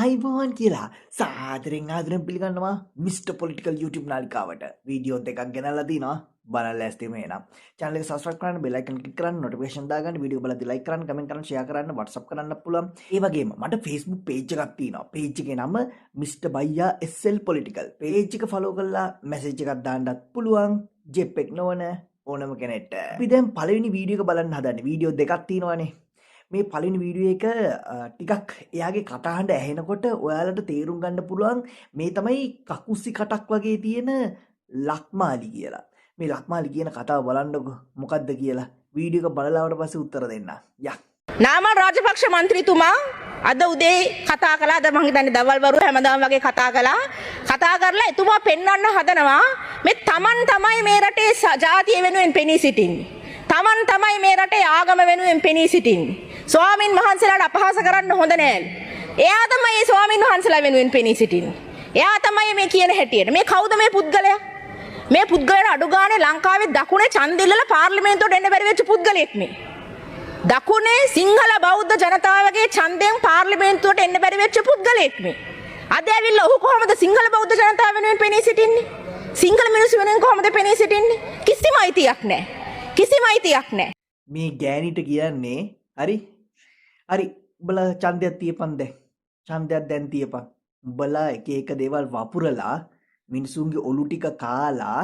අයිබෝන් කියලා සාදරෙන් ආදරෙන් පිළිගන්නවා මිස්ටර් පොලිටිකල් YouTube නාලිකාවට වීඩියෝ දෙකක් ගෙනල්ලා තිනවා බලන්න ලෑස්තිම එනම් channel එක subscribe කරන්න bell icon click කරන්න notification දාගන්න වීඩියෝ බලද්දි like කරන්න comment කරන්න share කරන්න WhatsApp කරන්න පුළුවන් ඒ වගේම මට Facebook page එකක් තියෙනවා page එකේ නම Mr. Baya SL Political page එක follow කරලා message එකක් දාන්නත් පුළුවන් JPEG නොවන ඕනම කෙනෙක්ට අපි දැන් පළවෙනි වීඩියෝ එක බලන්න හදන්නේ වීඩියෝ දෙකක් තියෙනවානේ මේ පළවෙනි වීඩියෝ එක ටිකක් එයාගේ කටහඬ ඇහෙනකොට ඔයාලට තේරුම් ගන්න පුළුවන් මේ තමයි කකුස්සි කටක් වගේ තියෙන ලක්මාලි කියලා. මේ ලක්මාලි කියන කතාව බලන්නකො මොකද්ද කියලා වීඩියෝ එක බලලාවට පස්සේ උත්තර දෙන්න. යා. නාමල් රාජපක්ෂ මන්ත්‍රීතුමා අද උදේ කතා කළා. අද මම හිතන්නේ දවල් වරුව හැමදාම වගේ කතා කළා. කතා කරලා එතුමා පෙන්වන්න හදනවා මේ Taman තමයි මේ රටේ ජාතිය වෙනුවෙන් පෙනී සිටින්නේ. Taman තමයි මේ රටේ ආගම වෙනුවෙන් පෙනී සිටින්නේ. ස්වාමින් වහන්සේලාට අපහාස කරන්න හොඳ නෑ. එයා තමයි මේ ස්වාමින් වහන්සේලා වෙනුවෙන් පෙනී සිටින්නේ. එයා තමයි මේ කියන හැටියට. මේ කවුද මේ පුද්ගලයා? මේ පුද්ගලයාට අඩු ගානේ ලංකාවේ දකුණේ ඡන්දෙල්ලලා පාර්ලිමේන්තුවට එන්න බැරි වෙච්ච පුද්ගලෙක් මේ. දකුණේ සිංහල බෞද්ධ ජනතාවගේ ඡන්දයෙන් පාර්ලිමේන්තුවට එන්න බැරි වෙච්ච පුද්ගලෙක් මේ. අද ඇවිල්ලා ඔහු කොහොමද සිංහල බෞද්ධ ජනතාව වෙනුවෙන් පෙනී සිටින්නේ? සිංහල මිනිස්සු වෙනුවෙන් කොහොමද පෙනී සිටින්නේ? කිසිම අයිතියක් නැහැ. කිසිම අයිතියක් නැහැ. මේ ගෑනිට කියන්නේ හරි උඹලා ඡන්දයක් තියපන් දැන්. ඡන්දයක් දැන් තියපන්. උඹලා එක එක දේවල් වපුරලා මිනිසුන්ගේ ඔලු ටික කාලා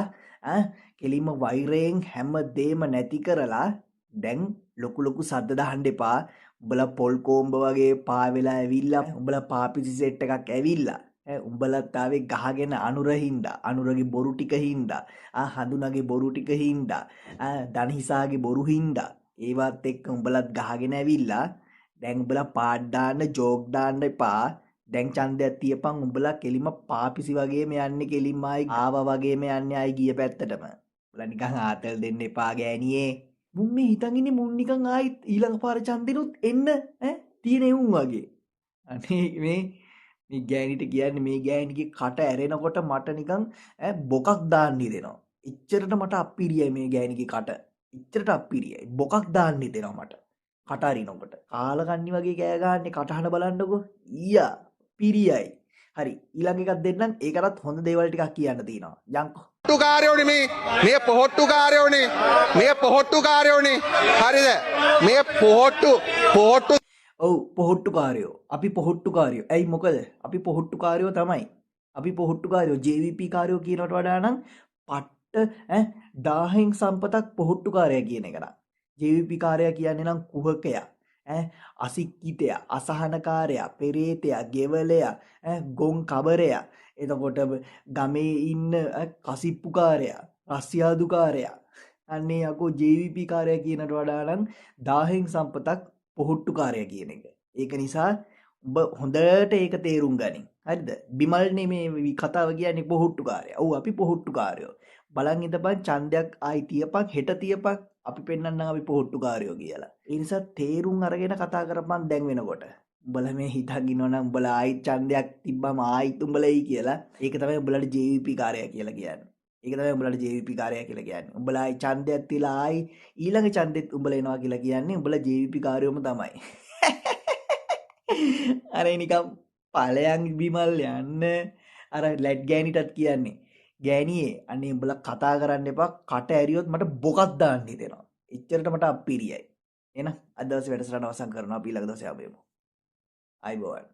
කෙලිම වෛරයෙන් හැමදේම නැති කරලා දැන් ලොකු ලොකු සද්ද දාන්න එපා. උඹලා පොල් කොම්බ වගේ පා වෙලා ඇවිල්ලා උඹලා පාපිසි සෙට් එකක් ඇවිල්ලා උඹලත් ආවේ ගහගෙන අනුරින්දා අනුරගේ බොරු ටික හින්දා හඳුනාගේ බොරු ටික හින්දා දණහිසාගේ බොරු හින්දා ඒවත් එක්ක උඹලත් ගහගෙන ඇවිල්ලා දැන් උඹලා පාඩ් දාන්න ජෝක් දාන්න එපා. දැන් ඡන්දයක් තියපන්. උඹලා කෙලිම පාපිසි වගේම යන්නේ කෙලිම ආයි ආවා වගේම යන්නේ ආයි ගිය පැත්තටම. උඹලා නිකන් ආතල් දෙන්න එපා ගෑණියේ. මුන් මේ හිතන් ඉන්නේ මුන් නිකන් ආයි ඊළඟ පාර ඡන්දෙනුත් එන්න තියෙන එවුන් වගේ. අනේ මේ ගෑණිට කියන්නේ මේ ගෑණිගේ කට ඇරෙනකොට මට නිකන් බොකක් දාන්න හිතෙනවා. එච්චරට මට අප්පිරියයි මේ ගෑණිගේ කට. එච්චරට අප්පිරියයි. බොකක් දාන්න හිතෙනවා මට. කට අරිනකොට. කාලකන්ණි වගේ කෑ ගහන්නේ කටහඬ බලන්නකෝ. ඊයා පිරියයි. හරි ඊළඟ එකක් දෙන්නම්. ඒකටත් හොඳ දේවල් ටිකක් කියන්න තියෙනවා. යන්කෝ. පොහොට්ටුකාරයෝනේ මේ පොහොට්ටුකාරයෝනේ මේ පොහොට්ටුකාරයෝනේ හරිද මේ පොහොට්ටු ඔව් පොහොට්ටුකාරයෝ. අපි පොහොට්ටුකාරයෝ. ඇයි මොකද? අපි පොහොට්ටුකාරයෝ තමයි. අපි පොහොට්ටුකාරයෝ JVP කාරයෝ කියනවට වඩා නම් පට්ට 1000න් සම්පතක් පොහොට්ටුකාරයා කියන එක නා. JVP කාරයා කියන්නේ නම් කුහකයා. අසික්කිතයා, අසහනකාරයා, පෙරේතයා, ගෙවලයා, ගොන් කබරයා, එතකොට ගමේ ඉන්න කසිප්පුකාරයා, රස්සියාදුකාරයා. අන්නේ යකෝ JVP කාරයා කියනට වඩා නම් 1000න් සම්පතක් පොහොට්ටුකාරයා කියන එක. ඒක නිසා ඔබ හොඳට ඒක තේරුම් ගනින්. හරිද? බිමල්නේ මේ කතාව කියන්නේ පොහොට්ටුකාරයා. ඔව් අපි පොහොට්ටුකාරයෝ. බලන් ඉඳපන් ඡන්දයක් ආයි තියපන් හෙට තියපන් අපි පෙන්නන්නම් අපි පොහොට්ටුකාරයෝ කියලා. ඒ නිසා තේරුම් අරගෙන කතා කරපන් දැන් වෙනකොට. උඹලා මේ හිතන් ඉන්නවනම් උඹලා ආයි ඡන්දයක් තිබ්බම ආයිත් උඹලයි කියලා. ඒක තමයි උඹලාට JVP කාර්යය කියලා කියන්නේ. ඒක තමයි උඹලාට JVP කාර්යය කියලා කියන්නේ. උඹලා ආයි ඡන්දයක් තියලා ආයි ඊළඟ ඡන්දෙත් උඹලා එනවා කියලා කියන්නේ උඹලා JVP කාර්යයම තමයි. අර නිකම් ඵලයන් බිමල් යන්න අර ලැට් ගෑනිටත් කියන්නේ. ගෑනියේ අනේ උඹලා කතා කරන්න එපා. කට ඇරියොත් මට බොකක් දාන්න හිතෙනවා. එච්චරට මට අප්පිරියයි. එහෙනම් අද දවසේ වැඩසටහන අවසන් කරනවා. ඊළඟ දවසේ ආවෙමු. ආයිබෝවන්.